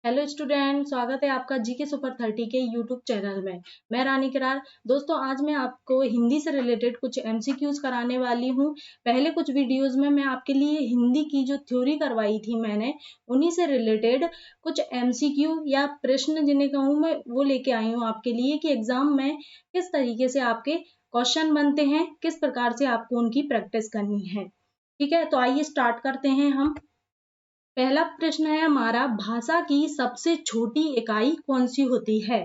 Hello student, स्वागत है आपका जीके सुपर 30 के यूट्यूब चैनल में। मैं रानी किरार। दोस्तों, आज मैं आपको हिंदी से रिलेटेड कुछ एमसीक्यूज कराने वाली हूँ। पहले कुछ वीडियोस में मैं आपके लिए हिंदी की जो थ्योरी करवाई थी मैंने, उन्हीं से रिलेटेड कुछ एमसीक्यू या प्रश्न जिन्हें कहूँ मैं, वो लेके आई हूँ आपके लिए कि एग्जाम में किस तरीके से आपके क्वेश्चन बनते हैं, किस प्रकार से आपको उनकी प्रैक्टिस करनी है। ठीक है, तो आइए स्टार्ट करते हैं हम। पहला प्रश्न है हमारा, भाषा की सबसे छोटी इकाई कौन सी होती है?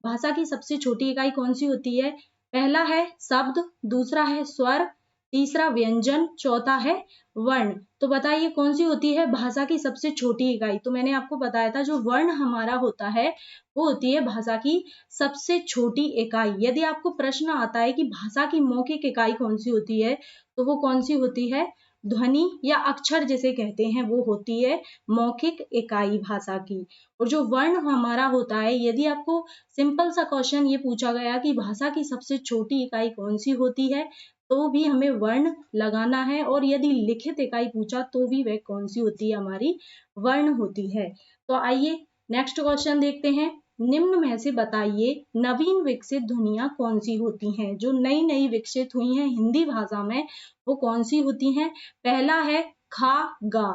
भाषा की सबसे छोटी इकाई कौन सी होती है? पहला है शब्द, दूसरा है स्वर, तीसरा व्यंजन, चौथा है वर्ण। तो बताइए कौन सी होती है भाषा की सबसे छोटी इकाई? तो मैंने आपको बताया था जो वर्ण हमारा होता है वो होती है भाषा की सबसे छोटी इकाई। यदि आपको प्रश्न आता है कि भाषा की मौखिक इकाई कौन सी होती है, तो वो कौन सी होती है? ध्वनि या अक्षर जिसे कहते हैं वो होती है मौखिक इकाई भाषा की। और जो वर्ण हमारा होता है, यदि आपको सिंपल सा क्वेश्चन ये पूछा गया कि भाषा की सबसे छोटी इकाई कौन सी होती है, तो भी हमें वर्ण लगाना है। और यदि लिखित इकाई पूछा तो भी वह कौन सी होती है? हमारी वर्ण होती है। तो आइए नेक्स्ट क्वेश्चन देखते हैं। निम्न में से बताइए नवीन विकसित ध्वनियां कौन सी होती हैं? जो नई नई विकसित हुई हैं हिंदी भाषा में, वो कौन सी होती हैं? पहला है खा गा,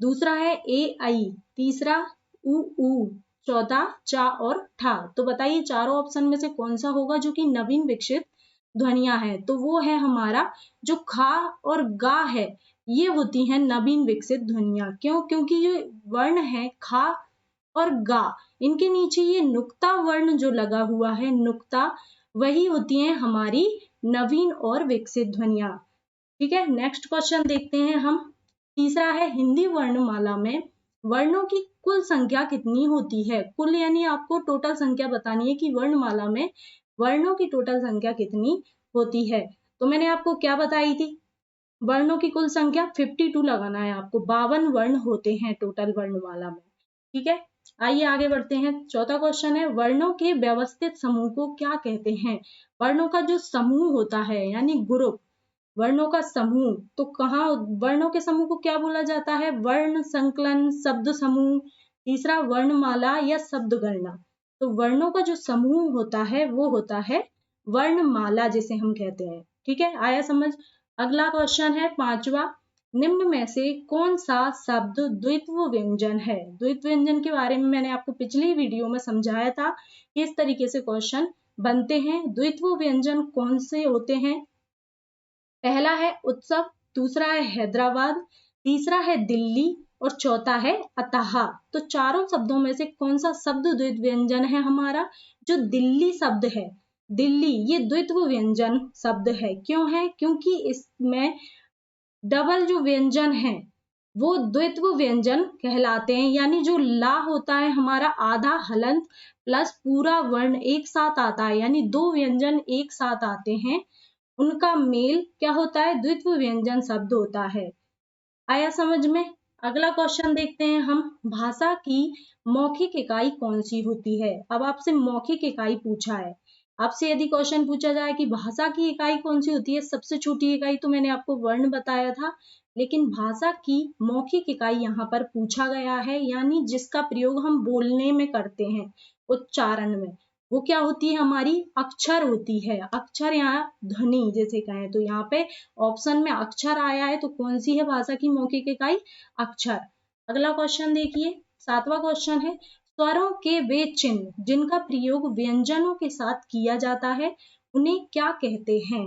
दूसरा है ए आई, तीसरा ऊ, चौथा चा और ठा। तो बताइए चारों ऑप्शन में से कौन सा होगा जो कि नवीन विकसित ध्वनियां हैं? तो वो है हमारा जो खा और गा है, ये होती हैं नवीन विकसित ध्वनियां। क्यों? क्योंकि ये वर्ण है खा और गा, इनके नीचे ये नुक्ता वर्ण जो लगा हुआ है, नुक्ता, वही होती हैं हमारी नवीन और विकसित ध्वनियां। ठीक है, नेक्स्ट क्वेश्चन देखते हैं हम। तीसरा है हिंदी वर्णमाला में वर्णों की कुल संख्या कितनी होती है? कुल यानी आपको टोटल संख्या बतानी है कि वर्णमाला में वर्णों की टोटल संख्या कितनी होती है। तो मैंने आपको क्या बताई थी? वर्णों की कुल संख्या 52 लगाना है आपको। 52 वर्ण होते हैं टोटल वर्णमाला में। ठीक है, आइए आगे बढ़ते हैं। चौथा क्वेश्चन है, वर्णों के व्यवस्थित समूह को क्या कहते हैं? वर्णों का जो समूह होता है यानी ग्रुप, वर्णों का समूह, तो कहाँ वर्णों के समूह को क्या बोला जाता है? वर्ण संकलन, शब्द समूह, तीसरा वर्णमाला या शब्द गणना। तो वर्णों का जो समूह होता है वो होता है वर्णमाला जिसे हम कहते हैं। ठीक है, आया समझ? अगला क्वेश्चन है पांचवा, निम्न में से कौन सा शब्द द्वित्व व्यंजन है? द्वित्व व्यंजन के बारे में मैंने आपको पिछली वीडियो में समझाया था कि इस तरीके से क्वेश्चन बनते हैं। द्वित्व व्यंजन कौन से होते हैं? पहला है उत्सव, दूसरा है हैदराबाद, तीसरा है दिल्ली और चौथा है अतः। तो चारों शब्दों में से कौन सा शब्द द्वित्व व्यंजन है हमारा? जो दिल्ली शब्द है, दिल्ली, ये द्वित्व व्यंजन शब्द है। क्यों है? क्योंकि इसमें डबल जो व्यंजन है वो द्वित्व व्यंजन कहलाते हैं। यानी जो ला होता है हमारा, आधा हलंत प्लस पूरा वर्ण एक साथ आता है, यानी दो व्यंजन एक साथ आते हैं, उनका मेल क्या होता है? द्वित्व व्यंजन शब्द होता है। आया समझ में? अगला क्वेश्चन देखते हैं हम। भाषा की मौखिक इकाई कौन सी होती है? अब आपसे मौखिक इकाई पूछा है। आपसे यदि क्वेश्चन पूछा जाए कि भाषा की इकाई कौन सी होती है, सबसे छोटी इकाई, तो मैंने आपको वर्ण बताया था। लेकिन भाषा की मौखिक इकाई यहाँ पर पूछा गया है, यानी जिसका प्रयोग हम बोलने में करते हैं, उच्चारण में, वो क्या होती है? हमारी अक्षर होती है। अक्षर, यहाँ ध्वनि जैसे कहें, तो यहाँ पे ऑप्शन में अक्षर आया है, तो कौन सी है भाषा की मौखिक इकाई? अक्षर। अगला क्वेश्चन देखिए, सातवां क्वेश्चन है, स्वरों के वे चिन्ह जिनका प्रयोग व्यंजनों के साथ किया जाता है उन्हें क्या कहते हैं?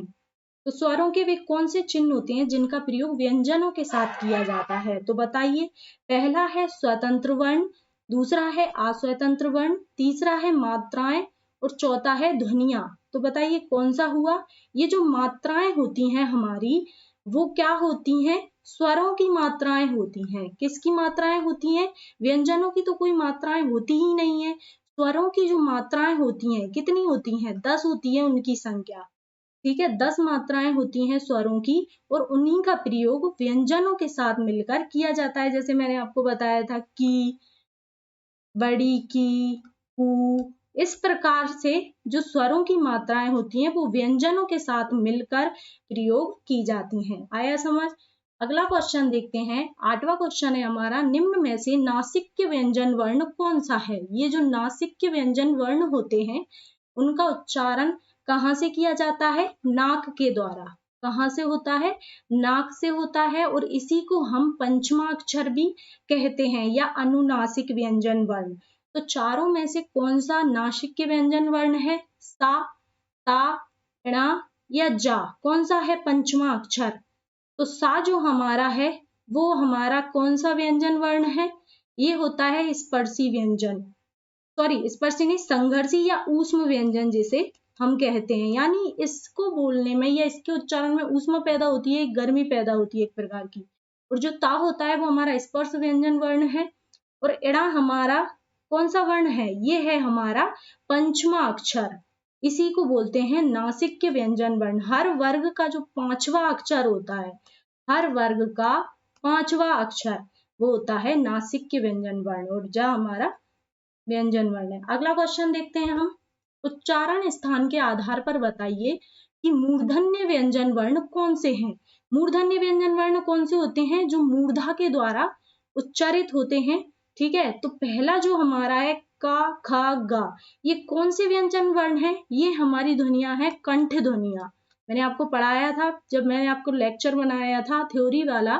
तो स्वरों के वे कौन से चिन्ह होते हैं जिनका प्रयोग व्यंजनों के साथ किया जाता है? तो बताइए। पहला है स्वतंत्र वर्ण, दूसरा है अस्वतंत्र वर्ण, तीसरा है मात्राएं और चौथा है ध्वनियां। तो बताइए कौन सा हुआ? ये जो मात्राएं होती हैं हमारी, वो क्या होती हैं? स्वरों की मात्राएं होती हैं। किसकी मात्राएं होती हैं? व्यंजनों की तो कोई मात्राएं होती ही नहीं है। स्वरों की जो मात्राएं होती हैं कितनी होती हैं? 10 होती है उनकी संख्या। ठीक है, 10 मात्राएं होती हैं स्वरों की, और उन्हीं का प्रयोग व्यंजनों के साथ मिलकर किया जाता है। जैसे मैंने आपको बताया था की, बड़ी की, कु, इस प्रकार से जो स्वरों की मात्राएं होती हैं वो व्यंजनों के साथ मिलकर प्रयोग की जाती हैं। आया समझ? अगला क्वेश्चन देखते हैं, 8वां क्वेश्चन है हमारा, निम्न में से नासिक्य व्यंजन वर्ण कौन सा है। ये जो नासिक्य व्यंजन वर्ण होते हैं उनका उच्चारण कहाँ से किया जाता है, नाक के द्वारा। कहाँ से होता है, नाक से होता है, और इसी को हम पंचमाक्षर भी कहते हैं या अनुनासिक व्यंजन वर्ण। तो चारों में से कौन सा नासिक्य व्यंजन वर्ण है, सा, ता, णा या जा, कौन सा है पंचमा अक्षर। तो सा जो हमारा है वो हमारा कौन सा व्यंजन वर्ण है, ये होता है स्पर्शी व्यंजन, सॉरी स्पर्शी नहीं, संघर्षी या ऊष्म व्यंजन जिसे हम कहते हैं। यानी इसको बोलने में या इसके उच्चारण में ऊष्मा पैदा होती है, गर्मी पैदा होती है एक प्रकार की। और जो ता होता है वो हमारा स्पर्श व्यंजन वर्ण है। और एड़ा हमारा कौन सा वर्ण है, ये है हमारा पंचमा अक्षर, इसी को बोलते हैं नासिक्य व्यंजन वर्ण। हर वर्ग का जो 5वां अक्षर होता है, हर वर्ग का 5वां अक्षर वो होता है नासिक्य व्यंजन वर्ण, और जा हमारा व्यंजन वर्ण है। अगला क्वेश्चन देखते हैं हम, उच्चारण स्थान के आधार पर बताइए कि मूर्धन्य व्यंजन वर्ण कौन से हैं। मूर्धन्य व्यंजन वर्ण कौन से होते हैं, जो मूर्धा के द्वारा उच्चारित होते हैं। ठीक है, तो पहला जो हमारा है का, खा, गा, ये कौन से व्यंजन वर्ण है, ये हमारी ध्वनियां है कंठ ध्वनियां। मैंने आपको पढ़ाया था, जब मैंने आपको लेक्चर बनाया था थ्योरी वाला,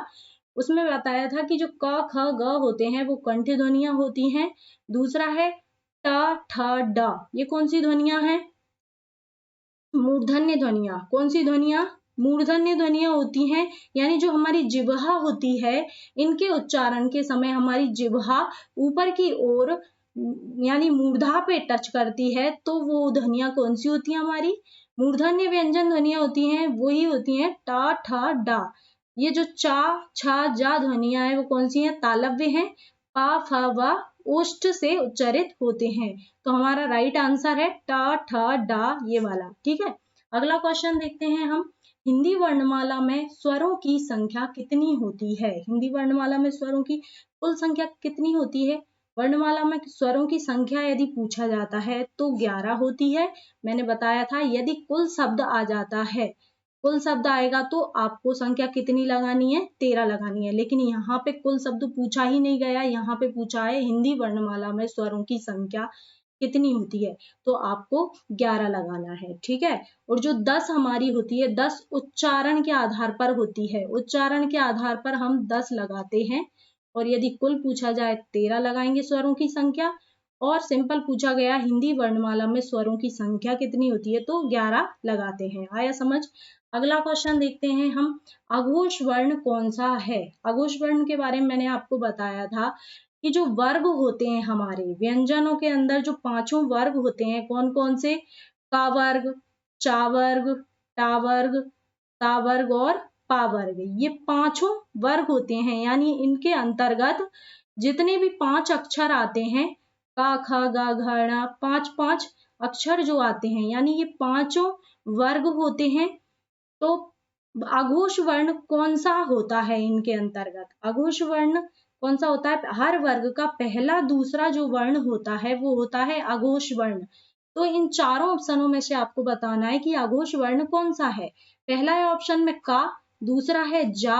उसमें बताया था कि जो क, ख, ग होते हैं वो कंठ ध्वनियां होती हैं। दूसरा है ट, ठ, ड, ये कौन सी ध्वनियां हैं, मूर्धन्य ध्वनियां। कौन सी ध्वनियां, मूर्धन्य ध्वनियां होती हैं। यानी जो हमारी जिह्वा होती है, इनके उच्चारण के समय हमारी जिह्वा ऊपर की ओर यानी मूर्धा पे टच करती है, तो वो ध्वनियां कौन सी होती है, हमारी मूर्धन्य व्यंजन ध्वनियां होती हैं, वही होती हैं टा, ठ, डा। ये जो चा, छा, जा ध्वनियां है वो कौन सी हैं, तालव्य हैं, पा, फ, व ओष्ठ से उच्चारित होते हैं। तो हमारा राइट आंसर है टा, ठ, डा, ये वाला। ठीक है, अगला क्वेश्चन देखते हैं हम, हिंदी वर्णमाला में स्वरों की संख्या कितनी होती है। हिंदी वर्णमाला में स्वरों की कुल संख्या कितनी होती है। वर्णमाला में स्वरों की संख्या यदि पूछा जाता है तो 11 होती है। मैंने बताया था यदि कुल शब्द आ जाता है, कुल शब्द आएगा तो आपको संख्या कितनी लगानी है, 13 लगानी है। लेकिन यहाँ पे कुल शब्द पूछा ही नहीं गया, यहाँ पे पूछा है हिंदी वर्णमाला में स्वरों की संख्या कितनी होती है, तो आपको 11 लगाना है। ठीक है, और जो 10 हमारी होती है, 10 उच्चारण के आधार पर होती है, उच्चारण के आधार पर हम 10 लगाते हैं। और यदि कुल पूछा जाए 13 लगाएंगे स्वरों की संख्या, और सिंपल पूछा गया हिंदी वर्णमाला में स्वरों की संख्या कितनी होती है तो 11 लगाते हैं। आया समझ। अगला क्वेश्चन देखते हैं हम, अघोष वर्ण कौन सा है। अघोष वर्ण के बारे में मैंने आपको बताया था कि जो वर्ग होते हैं हमारे व्यंजनों के अंदर, जो 5 वर्ग होते हैं, कौन कौन से, का वर्ग, चा वर्ग, टा वर्ग, ता वर्ग और पा वर्ग, ये 5 वर्ग होते हैं। यानी इनके अंतर्गत जितने भी 5 अक्षर आते हैं, का, ख, ग, घ, ण, 5 अक्षर जो आते हैं, यानी ये 5 वर्ग होते हैं। तो अघोष वर्ण कौन सा होता है इनके अंतर्गत, अघोष वर्ण कौन सा होता है, हर वर्ग का पहला दूसरा जो वर्ण होता है वो होता है अघोष वर्ण। तो इन चारों ऑप्शनों में से आपको बताना है कि अघोष वर्ण कौन सा है। पहला है ऑप्शन में का, दूसरा है जा,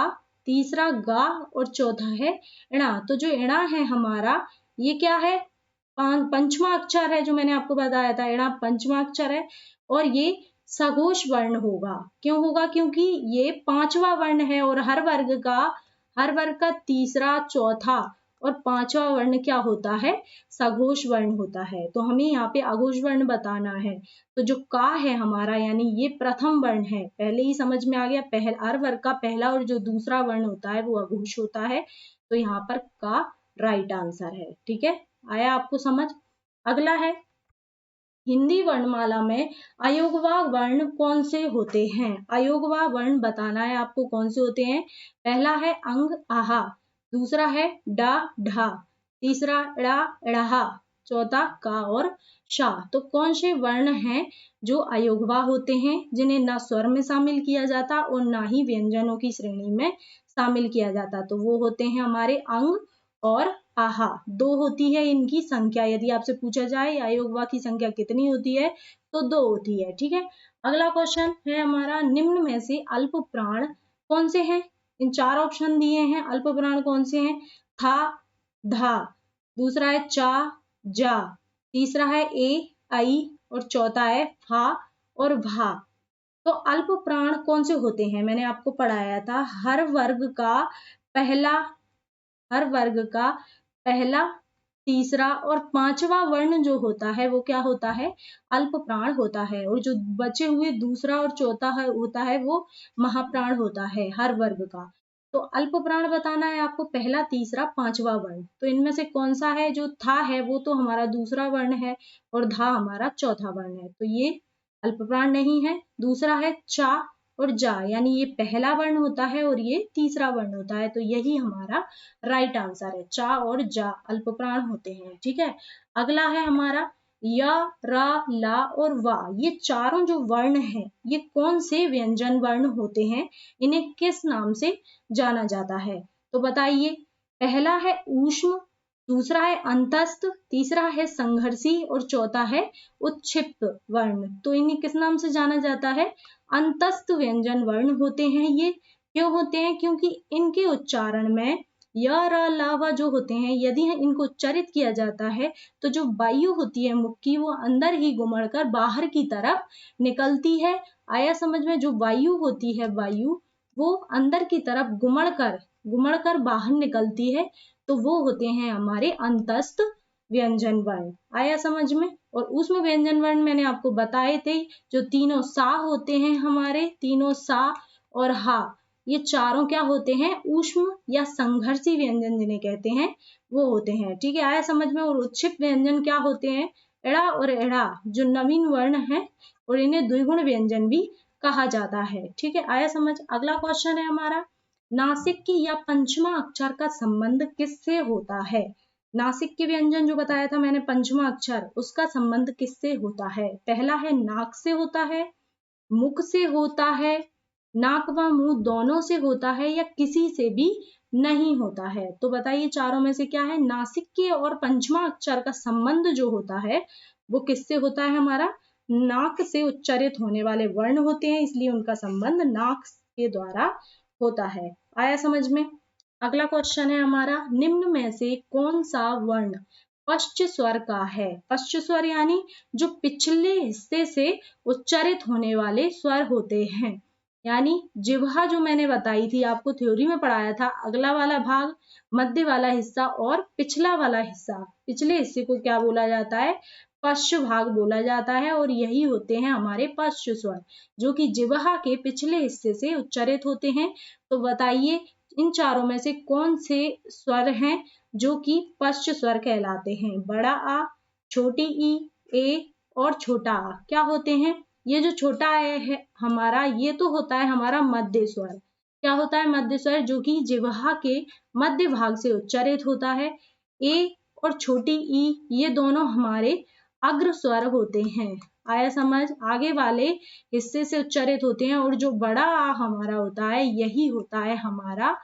तीसरा गा और चौथा है णा। तो जो णा है हमारा, ये क्या है, पंचमा अक्षर है, जो मैंने आपको बताया था णा पंचमा अक्षर है, और ये सघोष वर्ण होगा। क्यों होगा, क्योंकि ये 5वां वर्ण है, और हर वर्ग का तीसरा, चौथा और 5वां वर्ण क्या होता है, सघोष वर्ण होता है। तो हमें यहाँ पे अघोष वर्ण बताना है। तो जो का है हमारा, यानी ये प्रथम वर्ण है, पहले ही समझ में आ गया, हर वर्ग का पहला और जो दूसरा वर्ण होता है वो अघोष होता है। तो यहाँ पर का राइट आंसर है। ठीक है, आया आपको समझ। अगला है, हिंदी वर्णमाला में अयोगवा वर्ण कौन से होते हैं। अयोगवा वर्ण बताना है आपको कौन से होते हैं। पहला है अंग, आहा, दूसरा है डा, ढा, तीसरा ड़ा, ड़हा, चौथा का और शा। तो कौन से वर्ण हैं जो अयोगवा होते हैं, जिन्हें ना स्वर में शामिल किया जाता और ना ही व्यंजनों की श्रेणी में शामिल किया जाता। तो वो होते हैं हमारे अंग और आहा। 2 होती है इनकी संख्या, यदि आपसे पूछा जाए अयोगवा की संख्या कितनी होती है तो 2 होती है। ठीक है, अगला क्वेश्चन है हमारा, निम्न में से अल्प प्राण कौन से हैं। इन 4 ऑप्शन दिए हैं, अल्प प्राण कौन से हैं? था, धा, दूसरा है चा, जा, तीसरा है ए, आई और चौथा है फा और भा। तो अल्प प्राण कौन से होते हैं? मैंने आपको पढ़ाया था, हर वर्ग का पहला, तीसरा और पांचवा वर्ण जो होता है वो क्या होता है? अल्प प्राण होता है। और जो बचे हुए दूसरा और चौथा होता है वो महाप्राण होता है हर वर्ग का। तो अल्प प्राण बताना है आपको पहला, तीसरा, पांचवा वर्ण। तो इनमें से कौन सा है? जो था है वो तो हमारा दूसरा वर्ण है और धा हमारा चौथा वर्ण है, तो ये अल्प प्राण नहीं है। दूसरा है चा और जा, यानी ये पहला वर्ण होता है और ये तीसरा वर्ण होता है, तो यही हमारा राइट आंसर है। चा और जा अल्प प्राण होते हैं। ठीक है, अगला है हमारा य, र, ला और वा। ये चारों जो वर्ण हैं ये कौन से व्यंजन वर्ण होते हैं? इन्हें किस नाम से जाना जाता है? तो बताइए। पहला है ऊष्म, दूसरा है अंतस्थ, तीसरा है संघर्षी और चौथा है उत्क्षिप्त वर्ण। तो इन्हें किस नाम से जाना जाता है? अंतस्थ व्यंजन वर्ण होते हैं ये। क्यों होते हैं? क्योंकि इनके उच्चारण में य, र, ला, व जो होते हैं, यदि इनको उच्चारित किया जाता है तो जो वायु होती है मुख की वो अंदर ही गुमड़कर बाहर की तरफ निकलती है। आया समझ में? जो वायु होती है, वायु वो अंदर की तरफ गुमड़कर बाहर निकलती है, तो वो होते हैं हमारे अंतस्थ व्यंजन वर्ण। आया समझ में? और ऊष्म व्यंजन वर्ण मैंने आपको बताए थे, जो तीनों सा होते हैं हमारे, तीनों सा और हा, ये चारों क्या होते हैं? ऊष्म या संघर्षी व्यंजन जिन्हें कहते हैं वो होते हैं। ठीक है, आया समझ में? और उत्क्षिप्त व्यंजन क्या होते हैं? एड़ा और एड़ा जो नवीन वर्ण है और इन्हें द्विगुण व्यंजन भी कहा जाता है। ठीक है, आया समझ? अगला क्वेश्चन है हमारा, नासिक की या पंचमा अक्षर का संबंध किससे होता है? नासिक के व्यंजन जो बताया था मैंने, पंचमा अक्षर, उसका संबंध किससे होता है? पहला है नाक से होता है, मुख से होता है, नाक व मुंह दोनों से होता है, या किसी से भी नहीं होता है। तो बताइए चारों में से क्या है? नासिक के और पंचमा अक्षर का संबंध जो होता है वो किससे होता है? हमारा नाक से उच्चारित होने वाले वर्ण होते हैं, इसलिए उनका संबंध नाक के द्वारा होता है। आया समझ में? अगला क्वेश्चन है हमारा, निम्न में से कौन सा वर्ण पश्च स्वर का है? पश्च स्वर यानी जो पिछले हिस्से से उच्चारित होने वाले स्वर होते हैं, यानी जिह्वा जो मैंने बताई थी आपको, थ्योरी में पढ़ाया था, अगला वाला भाग, मध्य वाला हिस्सा और पिछला वाला हिस्सा। पिछले हिस्से को क्या बोला जाता है? पश्च भाग बोला जाता है, और यही होते हैं हमारे पश्च स्वर, जो कि जिह्वा के पिछले हिस्से से उच्चारित होते हैं। तो बताइए इन चारों में से कौन से स्वर हैं जो कि पश्च स्वर कहलाते हैं? बड़ा आ, छोटी ई, ए और छोटा आ क्या होते हैं? ये जो छोटा ए है हमारा, ये तो होता है हमारा मध्य स्वर। क्या होता है? मध्य स्वर, जो कि जिह्वा के मध्य भाग से उच्चारित होता है। ए और छोटी ई ये दोनों हमारे अग्र स्वर होते हैं। आया समझ? आगे वाले हिस्से से उच्चारित होते हैं, और जो बड़ा आ हमारा होता है यही होता है हमारा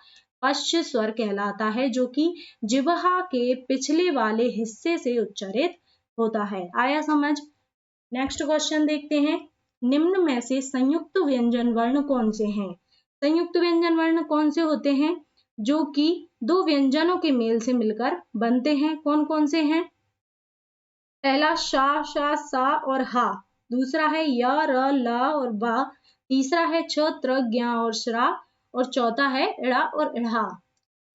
पश्च स्वर कहलाता है, जो कि जिह्वा के पिछले वाले हिस्से से उच्चारित होता है। आया समझ? नेक्स्ट क्वेश्चन देखते हैं, निम्न में से संयुक्त व्यंजन वर्ण कौन से हैं? संयुक्त व्यंजन वर्ण कौन से होते हैं? जो कि दो व्यंजनों के मेल से मिलकर बनते हैं। कौन कौन से हैं? पहला शा, शा, सा और हा, दूसरा है य, र, ल और बा, तीसरा है छ, त्र, ज्ञा और श्रा, और चौथा है इड़ा और इढ़ा।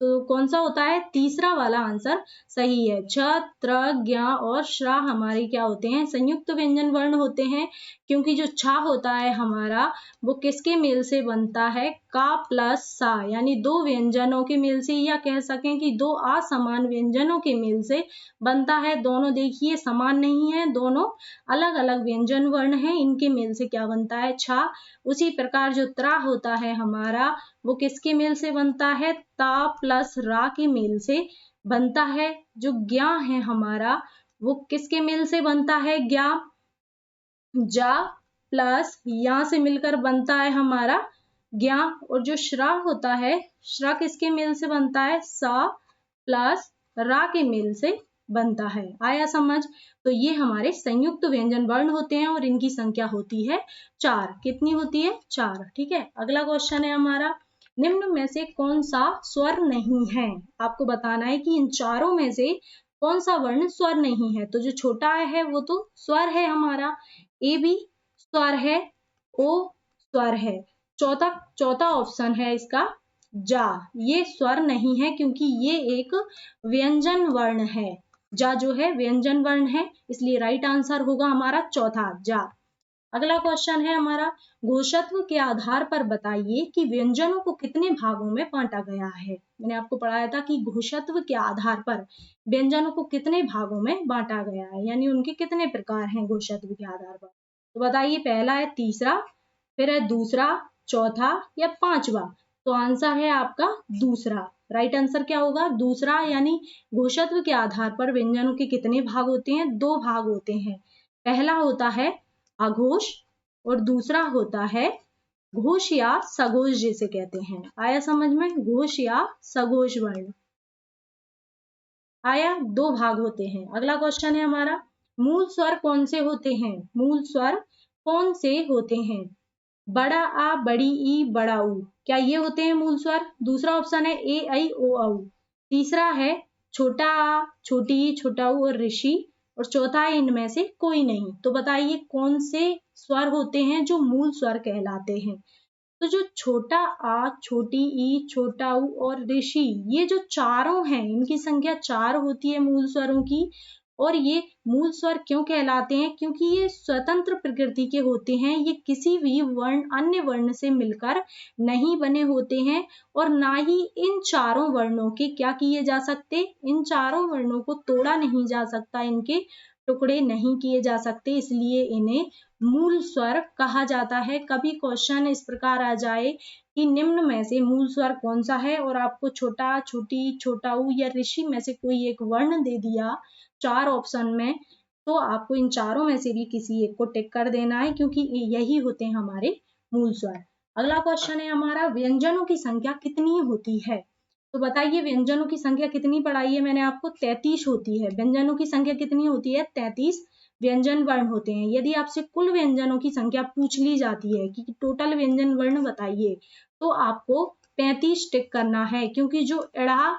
तो कौन सा होता है? तीसरा वाला आंसर सही है। छ, त्र, ज्ञा और श्रा हमारे क्या होते हैं? संयुक्त व्यंजन वर्ण होते हैं, क्योंकि जो छा होता है हमारा वो किसके मेल से बनता है? का प्लस सा, यानी दो व्यंजनों के मेल से, या कह सकें कि दो असमान व्यंजनों के मेल से बनता है। दोनों देखिए समान नहीं है, दोनों अलग अलग व्यंजन वर्ण हैं, इनके मेल से क्या बनता है? छा। उसी प्रकार जो त्रा होता है हमारा वो किसके मेल से बनता है? ता प्लस रा के मेल से बनता है। जो ज्ञा है हमारा वो किसके मेल से बनता है? ज्ञा जा प्लस या से मिलकर बनता है हमारा ज्ञा। और जो श्रा होता है, श्रा किसके मेल से बनता है? सा प्लस रा के मेल से बनता है। आया समझ? तो ये हमारे संयुक्त व्यंजन वर्ण होते हैं, और इनकी संख्या होती है 4। कितनी होती है? 4। ठीक है, अगला क्वेश्चन है हमारा, निम्न में से कौन सा स्वर नहीं है? आपको बताना है कि इन चारों में से कौन सा वर्ण स्वर नहीं है। तो जो छोटा है वो तो स्वर है हमारा, ए भी स्वर है, ओ स्वर है। चौथा चौथा ऑप्शन है इसका जा, ये स्वर नहीं है क्योंकि ये एक व्यंजन वर्ण है। जा जो है व्यंजन वर्ण है, इसलिए राइट आंसर होगा हमारा चौथा जा। अगला क्वेश्चन है हमारा, घोषत्व के आधार पर बताइए कि व्यंजनों को कितने भागों में बांटा गया है। मैंने आपको पढ़ाया था कि घोषत्व के आधार पर व्यंजनों को कितने भागों में बांटा गया है, यानी उनके कितने प्रकार हैं घोषत्व के आधार पर। तो बताइए, पहला है, तीसरा, फिर है दूसरा, चौथा या पांचवा। तो आंसर है आपका दूसरा। राइट आंसर क्या होगा? दूसरा, यानी घोषत्व के आधार पर व्यंजनों के कितने भाग होते हैं? दो भाग होते हैं। पहला होता है अघोष और दूसरा होता है घोष या सघोष जिसे कहते हैं। आया समझ में? घोष या सघोष वर्ण आया, दो भाग होते हैं। अगला क्वेश्चन है हमारा, मूल स्वर कौन से होते हैं? मूल स्वर कौन से होते हैं? बड़ा आ, बड़ी ई, बड़ा ऊ, क्या ये होते हैं मूल स्वर? दूसरा ऑप्शन है ए ऐ ओ औ। तीसरा है छोटा आ, छोटी ई, छोटा ऊ और ऋषि। और चौथा है इनमें से कोई नहीं। तो बताइए कौन से स्वर होते हैं जो मूल स्वर कहलाते हैं? तो जो छोटा आ, छोटी ई, छोटा ऊ और ऋषि, ये जो चारों हैं, इनकी संख्या 4 होती है मूल स्वरों की। और ये मूल स्वर क्यों कहलाते हैं? क्योंकि ये स्वतंत्र प्रकृति के होते हैं, ये किसी भी वर्ण अन्य वर्ण से मिलकर नहीं बने होते हैं। और ना ही इन चारों वर्णों के क्या किए जा सकते, इन चारों वर्णों को तोड़ा नहीं जा सकता, इनके टुकड़े नहीं किए जा सकते, इसलिए इन्हें मूल स्वर कहा जाता है। कभी क्वेश्चन इस प्रकार आ जाए कि निम्न में से मूल स्वर कौन सा है, और आपको छोटा, छोटी, छोटा ऊ या ऋषि में से कोई एक वर्ण दे दिया 4 ऑप्शन में, तो आपको इन चारों में से भी किसी एक को टिक कर देना है, क्योंकि यही होते हैं हमारे मूल स्वर। अगला क्वेश्चन है हमारा, व्यंजनों की संख्या कितनी होती है? तो बताइए व्यंजनों की संख्या कितनी पढ़ाई है मैंने आपको? 33 होती है। व्यंजनों की संख्या कितनी होती है? 33 व्यंजन वर्ण होते हैं। यदि आपसे कुल व्यंजनों की संख्या पूछ ली जाती है कि टोटल व्यंजन वर्ण बताइए, तो आपको 35 टिक करना है, क्योंकि जो एड़ा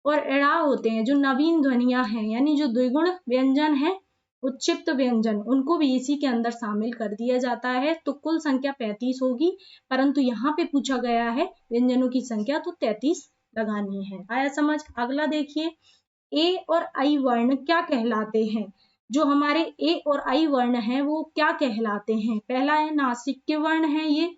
और एड़ा होते हैं, जो नवीन ध्वनियां हैं, यानी जो द्विगुण व्यंजन है, उच्चिप्त व्यंजन, उनको भी इसी के अंदर शामिल कर दिया जाता है। तो कुल संख्या 35 होगी, परंतु यहाँ पे पूछा गया है व्यंजनों की संख्या, तो 33 लगानी है। आया समझ? अगला देखिए, ए और आई वर्ण क्या कहलाते हैं? जो हमारे ए और आई वर्ण हैं वो क्या कहलाते हैं? पहला है नासिक्य वर्ण है, ये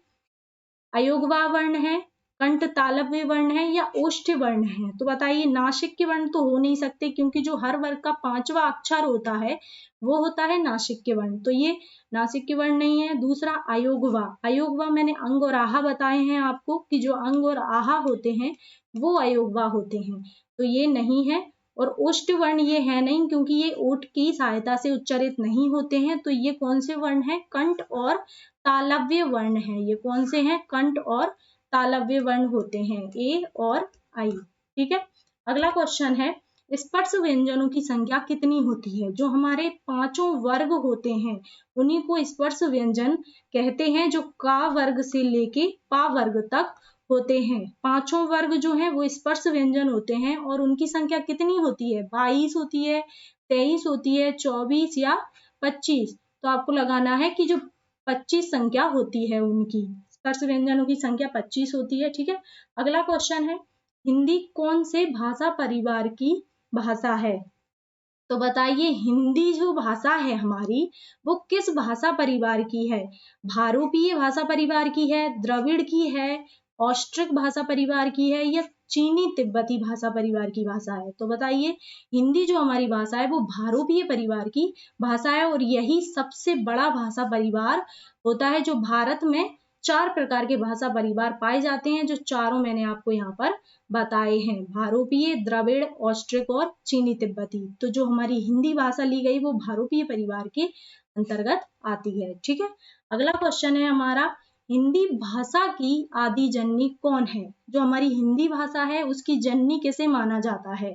अयोगवा वर्ण है, कंठ तालव्य वर्ण है या ओष्ठ्य वर्ण है। तो बताइए, नासिक्य वर्ण तो हो नहीं सकते, क्योंकि जो हर वर्ग का 5वां अक्षर होता है वो होता है नासिक्य वर्ण, तो ये नासिक्य वर्ण नहीं है। दूसरा अयोगवा, अयोगवा मैंने अंग और आहा बताए हैं आपको कि जो अंग और आहा होते हैं वो अयोगवा होते हैं, तो ये नहीं है। और ओष्ठ्य वर्ण ये है नहीं, क्योंकि ये ओठ की सहायता से उच्चारित नहीं होते हैं। तो ये कौन से वर्ण है? कंठ और तालव्य वर्ण है। ये कौन से हैं? कंठ और तालव्य वर्ण होते हैं, ए और आई। ठीक है। अगला क्वेश्चन है, स्पर्श व्यंजनों की संख्या कितनी होती है? जो हमारे 5 वर्ग होते हैं उन्हीं को स्पर्श व्यंजन कहते हैं, जो का वर्ग से लेके पा वर्ग तक होते हैं। 5 वर्ग जो हैं वो स्पर्श व्यंजन होते हैं, और उनकी संख्या कितनी होती है? 22 होती है, 23 होती है, 24 या 25। तो आपको लगाना है कि जो 25 संख्या होती है उनकी, स्पर्श व्यंजनों की संख्या 25 होती है। ठीक है। अगला क्वेश्चन है, हिंदी कौन से भाषा परिवार की भाषा है? तो बताइए, हिंदी जो भाषा है हमारी वो किस भाषा परिवार की है? भारोपीय भाषा परिवार की है, द्रविड़ की है, ऑस्ट्रिक भाषा परिवार की है या चीनी तिब्बती भाषा परिवार की भाषा है? तो बताइए, हिंदी जो हमारी भाषा है वो भारोपीय परिवार की भाषा है, और यही सबसे बड़ा भाषा परिवार होता है। जो भारत में 4 प्रकार के भाषा परिवार पाए जाते हैं, जो चारों मैंने आपको यहाँ पर बताए हैं, भारोपीय, द्रविड़, ऑस्ट्रिक और चीनी तिब्बती। तो जो हमारी हिंदी भाषा ली गई वो भारोपीय परिवार के अंतर्गत आती है। ठीक है। अगला क्वेश्चन है हमारा, हिंदी भाषा की आदि जननी कौन है? जो हमारी हिंदी भाषा है उसकी जननी किसे माना जाता है?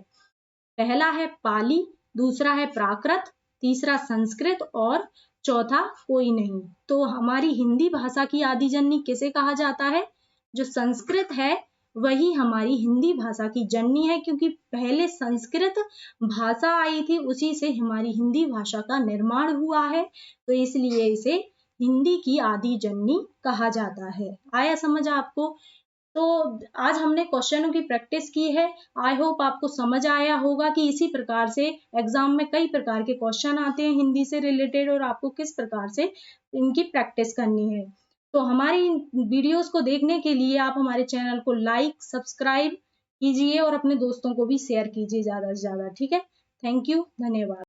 पहला है पाली, दूसरा है प्राकृत, तीसरा संस्कृत और चौथा कोई नहीं। तो हमारी हिंदी भाषा की आदि जननी किसे कहा जाता है? जो संस्कृत है वही हमारी हिंदी भाषा की जननी है, क्योंकि पहले संस्कृत भाषा आई थी, उसी से हमारी हिंदी भाषा का निर्माण हुआ है, तो इसलिए इसे हिंदी की आदि जननी कहा जाता है। आया समझ आपको? तो आज हमने क्वेश्चनों की प्रैक्टिस की है। आई होप आपको समझ आया होगा कि इसी प्रकार से एग्जाम में कई प्रकार के क्वेश्चन आते हैं हिंदी से रिलेटेड, और आपको किस प्रकार से इनकी प्रैक्टिस करनी है। तो हमारी वीडियोस को देखने के लिए आप हमारे चैनल को लाइक सब्सक्राइब कीजिए और अपने दोस्तों को भी शेयर कीजिए ज़्यादा से ज़्यादा। ठीक है, थैंक यू, धन्यवाद।